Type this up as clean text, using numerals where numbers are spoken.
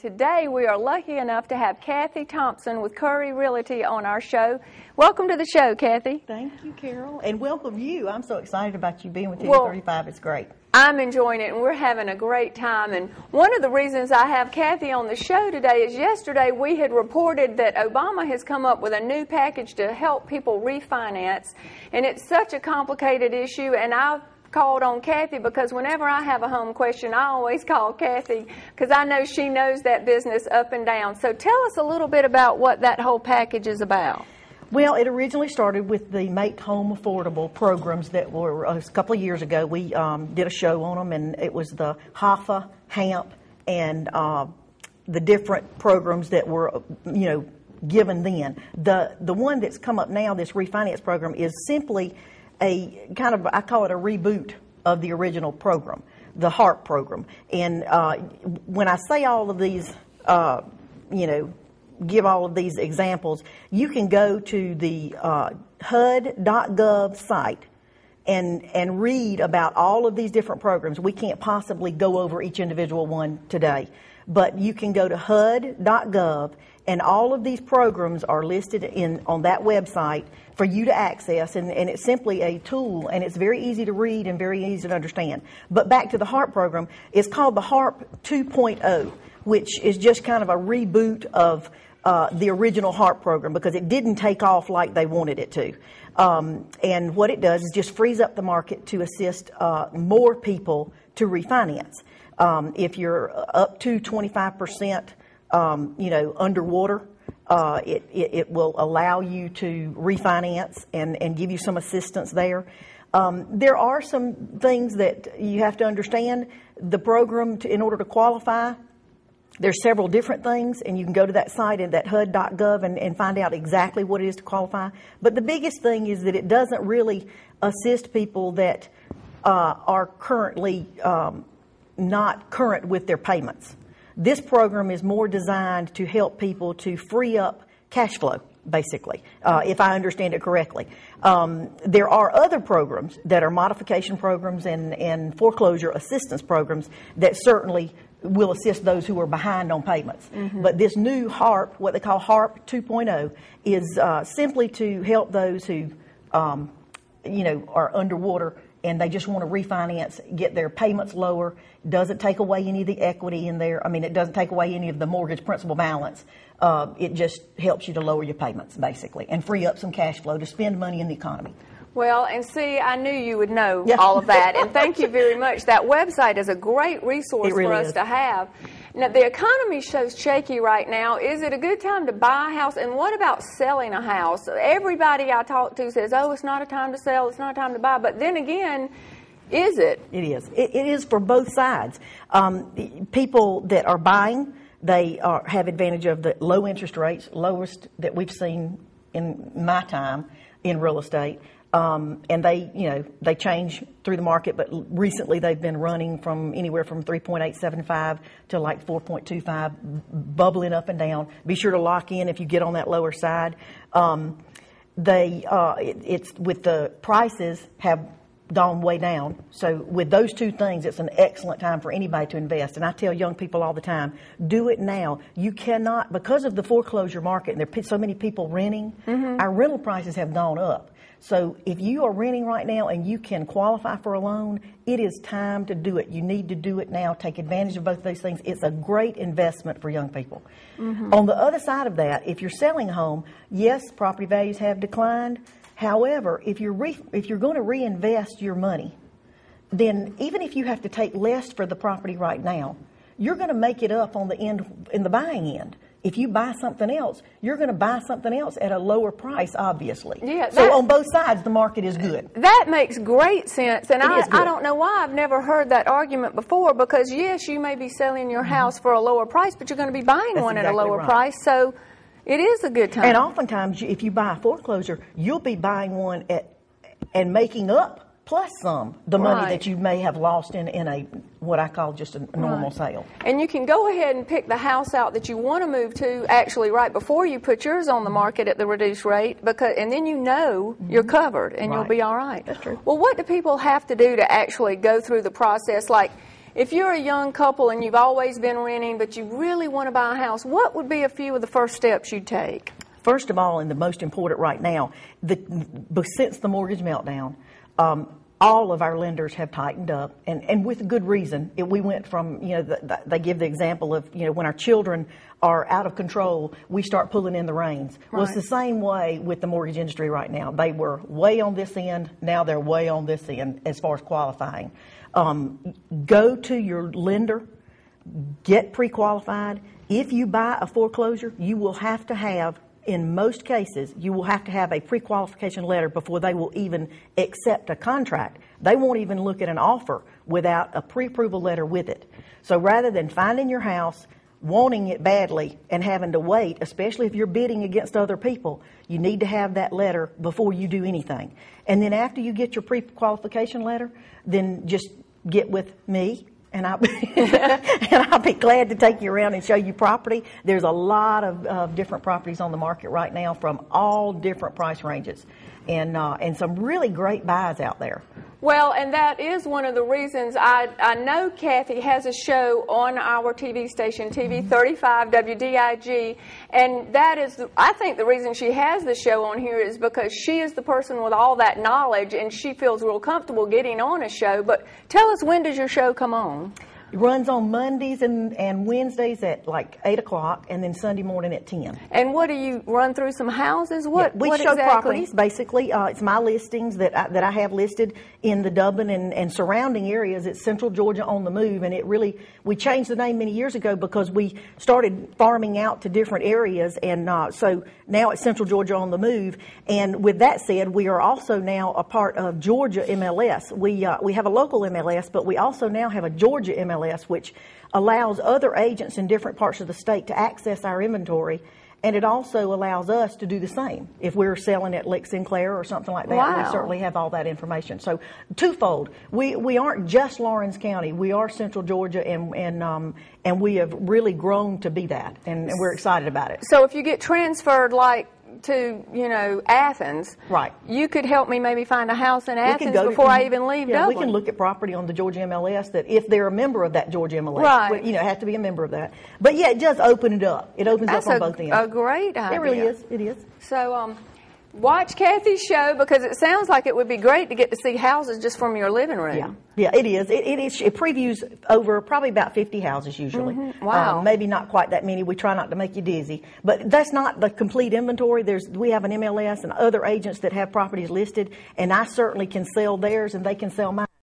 Today we are lucky enough to have Kathy Thompson with Curry Realty on our show. Welcome to the show, Kathy. Thank you, Carol, and welcome you. I'm so excited about you being with TV35. It's great. I'm enjoying it, and we're having a great time. And one of the reasons I have Kathy on the show today is yesterday we had reported that Obama has come up with a new package to help people refinance, and it's such a complicated issue, and I've called on Kathy because whenever I have a home question, I always call Kathy because I know she knows that business up and down. So tell us a little bit about what that whole package is about. Well, it originally started with the Make Home Affordable programs that were a couple of years ago. We did a show on them, and it was the HAFA, HAMP, and the different programs that were, given then. The one that's come up now, this refinance program, is simply a kind of, I call it a reboot of the original program, the HARP program. And when I say all of these, give all of these examples, you can go to the HUD.gov site and read about all of these different programs. We can't possibly go over each individual one today, but you can go to HUD.gov, and all of these programs are listed on that website for you to access, and it's simply a tool, and it's very easy to read and very easy to understand. But back to the HARP program, it's called the HARP 2.0, which is just kind of a reboot of the original HARP program because it didn't take off like they wanted it to. And what it does is just frees up the market to assist more people to refinance. If you're up to 25%, underwater, it will allow you to refinance and give you some assistance there. There are some things that you have to understand. The program, in order to qualify, there's several different things, and you can go to that site at that HUD.gov and find out exactly what it is to qualify. But the biggest thing is that it doesn't really assist people that are currently not current with their payments. This program is more designed to help people to free up cash flow, basically, if I understand it correctly. There are other programs that are modification programs and foreclosure assistance programs that certainly will assist those who are behind on payments. Mm-hmm. But this new HARP, what they call HARP 2.0, is simply to help those who, are underwater and they just want to refinance, get their payments lower. Doesn't take away any of the equity in there. I mean, it doesn't take away any of the mortgage principal balance. It just helps you to lower your payments, basically, and free up some cash flow to spend money in the economy. Well, and see, I knew you would know all of that, and thank you very much. That website is a great resource for us to have. Now, the economy shows shaky right now. Is it a good time to buy a house, and what about selling a house? Everybody I talk to says, oh, it's not a time to sell, it's not a time to buy, but then again, is it? It is. It is for both sides. People that are buying, they have advantage of the low interest rates, lowest that we've seen in my time in real estate. And they change through the market, but recently they've been running from anywhere from 3.875 to like 4.25, bubbling up and down. Be sure to lock in if you get on that lower side. It's with the prices have gone way down. So with those two things, it's an excellent time for anybody to invest. And I tell young people all the time, do it now. You cannot, because of the foreclosure market, and there are so many people renting, our rental prices have gone up. So if you are renting right now and you can qualify for a loan, it is time to do it. You need to do it now. Take advantage of both of those things. It's a great investment for young people. On the other side of that, if you're selling a home, yes, property values have declined. However, if you're going to reinvest your money, then even if you have to take less for the property right now, you're going to make it up on the end, in the buying end. If you buy something else, you're going to buy something else at a lower price, obviously. Yeah, so on both sides, the market is good. That makes great sense. And I don't know why I've never heard that argument before, because, yes, you may be selling your house for a lower price, but you're going to be buying one at a lower price. So it is a good time. And oftentimes, if you buy a foreclosure, you'll be buying one and making up plus some the money that you may have lost in a what I call just a normal sale. And you can go ahead and pick the house out that you want to move to actually right before you put yours on the market at the reduced rate, and then you're covered and you'll be all right. That's true. Well, what do people have to do to actually go through the process? Like, if you're a young couple and you've always been renting, but you really want to buy a house, what would be a few of the first steps you'd take? First of all, and the most important right now, since the mortgage meltdown, all of our lenders have tightened up, and with good reason. We went from, they give the example of, when our children are out of control, we start pulling in the reins. Right. Well, it's the same way with the mortgage industry right now. They were way on this end, now they're way on this end as far as qualifying. Go to your lender, get pre-qualified. If you buy a foreclosure, you will have to have, in most cases, you will have to have a pre-qualification letter before they will even accept a contract. They won't even look at an offer without a pre-approval letter with it. So rather than finding your house, wanting it badly, and having to wait, especially if you're bidding against other people, you need to have that letter before you do anything. And then after you get your pre-qualification letter, then just get with me, and I'll be glad to take you around and show you property. There's a lot of different properties on the market right now from all different price ranges, and some really great buys out there. Well, and that is one of the reasons I know Kathy has a show on our TV station, TV35 WDIG, and that is, I think the reason she has the show on here is because she is the person with all that knowledge, and she feels real comfortable getting on a show. But tell us, when does your show come on? It runs on Mondays and Wednesdays at like 8 o'clock, and then Sunday morning at 10. And what do you run through, some houses? We show properties, basically. It's my listings that I have listed in the Dublin and surrounding areas. It's Central Georgia on the Move, and we changed the name many years ago because we started farming out to different areas, and so now it's Central Georgia on the Move. And with that said, we are also now a part of Georgia MLS. We have a local MLS, but we also now have a Georgia MLS, which allows other agents in different parts of the state to access our inventory, and it also allows us to do the same. If we're selling at Lake Sinclair or something like that, wow, we certainly have all that information. So twofold. We aren't just Lawrence County. We are Central Georgia, and we have really grown to be that, and we're excited about it. So if you get transferred, like, to, Athens, right, you could help me maybe find a house in Athens before I even leave Dublin. We can look at property on the Georgia MLS that if they're a member of that Georgia MLS, right, have to be a member of that. But yeah, it does open it up. It opens up on both ends. That's a great idea. It really is. It is. So, watch Kathy's show, because it sounds like it would be great to get to see houses just from your living room. Yeah, it is. It previews over probably about 50 houses usually. Mm-hmm. Wow. Maybe not quite that many. We try not to make you dizzy. But that's not the complete inventory. We have an MLS and other agents that have properties listed, and I certainly can sell theirs and they can sell mine.